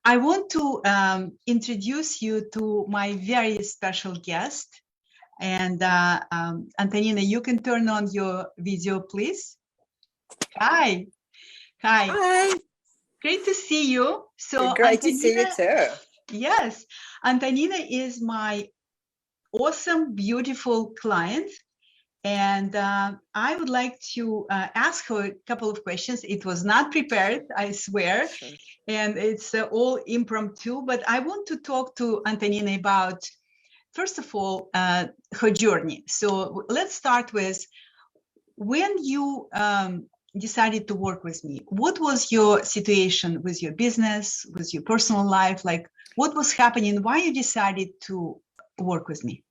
I want to introduce you to my very special guest. And Antonina, you can turn on your video, please. Hi. Hi. Hi. Great to see you. So great to see you too. Yes. Antonina is my awesome, beautiful client. And I would like to ask her a couple of questions. It was not prepared, I swear. Sure. And it's all impromptu, but I want to talk to Antonina about, first of all, her journey. So let's start with when you decided to work with me. What was your situation with your business, with your personal life? Like, what was happening? Why you decided to work with me?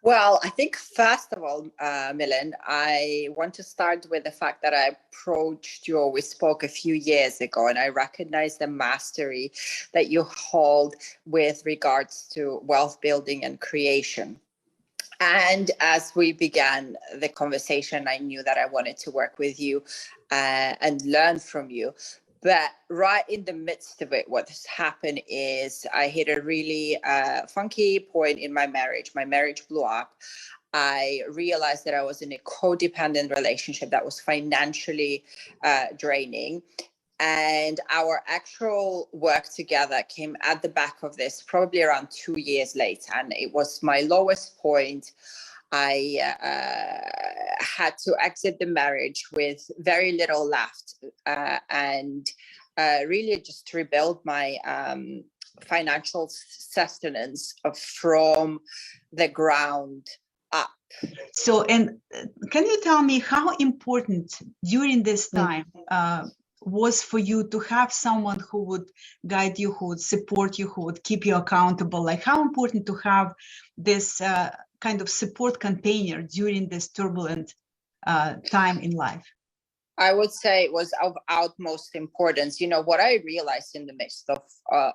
Well, I think first of all, Millen, I want to start with the fact that I approached you, or we spoke a few years ago, and I recognize the mastery that you hold with regards to wealth building and creation. And as we began the conversation, I knew that I wanted to work with you and learn from you. But right in the midst of it, what has happened is I hit a really funky point in my marriage. My marriage blew up. I realized that I was in a codependent relationship that was financially draining. And our actual work together came at the back of this probably around 2 years later. And it was my lowest point. I had to exit the marriage with very little left and really just rebuild my financial sustenance from the ground up. So, and can you tell me how important during this time was for you to have someone who would guide you, who would support you, who would keep you accountable? Like, how important to have this kind of support container during this turbulent time in life? I would say it was of utmost importance. You know, what I realized in the midst of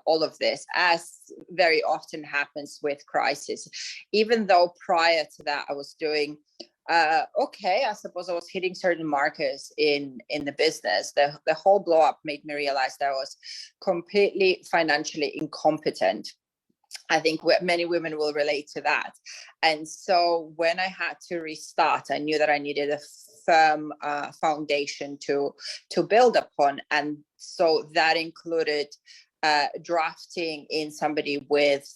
all of this, as very often happens with crisis, even though prior to that I was doing okay, I suppose I was hitting certain markers in the business. The whole blow up made me realize that I was completely financially incompetent. I think many women will relate to that. And so when I had to restart, I knew that I needed a firm foundation to build upon. And so that included drafting in somebody with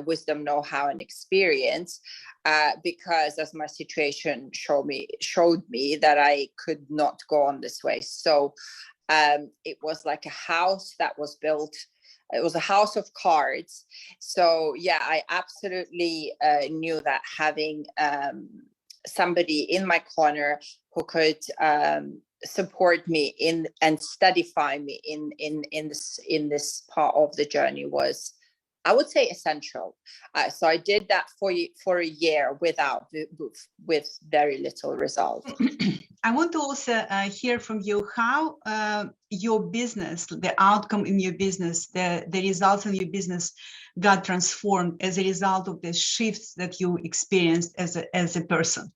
wisdom, know-how, and experience, because as my situation showed me that I could not go on this way. So it was like a house that was built. It was a house of cards. So yeah, I absolutely knew that having somebody in my corner who could support me in and steadify me in this part of the journey was, I would say, essential. So I did that for a year with very little result. I want to also hear from you how your business, the outcome in your business, the results in your business got transformed as a result of the shifts that you experienced as a person.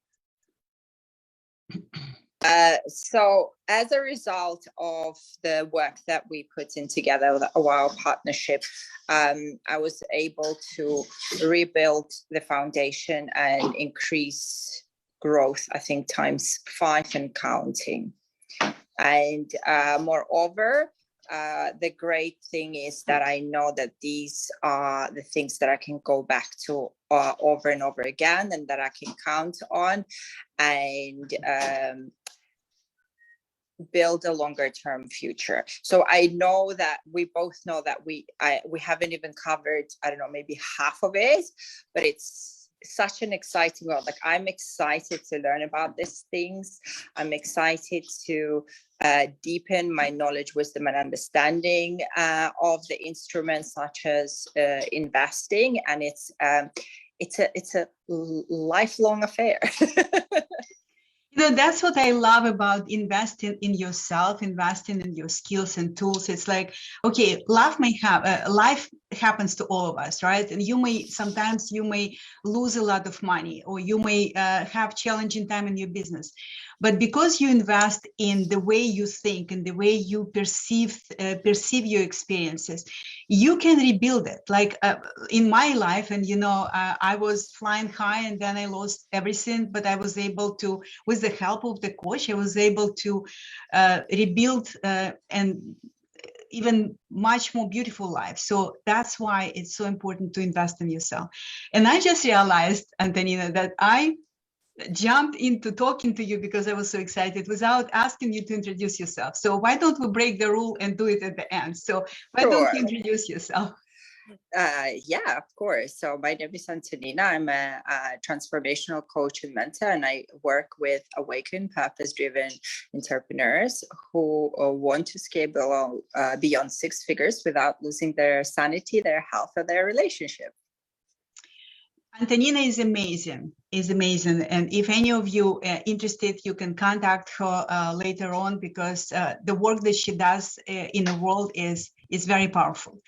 So as a result of the work that we put in together, our partnership, I was able to rebuild the foundation and increase growth, I think, ×5 and counting. And moreover, the great thing is that I know that these are the things that I can go back to over and over again, and that I can count on, and build a longer term future. So I know that we both know that we haven't even covered, I don't know, maybe half of it, but it's such an exciting world. Like, I'm excited to learn about these things. I'm excited to deepen my knowledge, wisdom, and understanding of the instruments such as investing, and it's a lifelong affair. You know, that's what I love about investing in yourself, investing in your skills and tools. It's like, okay, life happens to all of us, right? And sometimes you may lose a lot of money, or you may have challenging time in your business. but because you invest in the way you think and the way you perceive your experiences, you can rebuild it. Like in my life, and I was flying high and then I lost everything, but I was able to, with the help of the coach, I was able to rebuild and even much more beautiful life. So that's why it's so important to invest in yourself. And I just realized, Antonina, that I jumped into talking to you because I was so excited without asking you to introduce yourself. So why don't we break the rule and do it at the end? So why don't you introduce yourself? Yeah, of course. So my name is Antonina. I'm a transformational coach and mentor, and I work with awakened, purpose-driven entrepreneurs who want to scale beyond six figures without losing their sanity, their health, or their relationship. Antonina is amazing, and if any of you are interested, you can contact her later on, because the work that she does in the world is very powerful.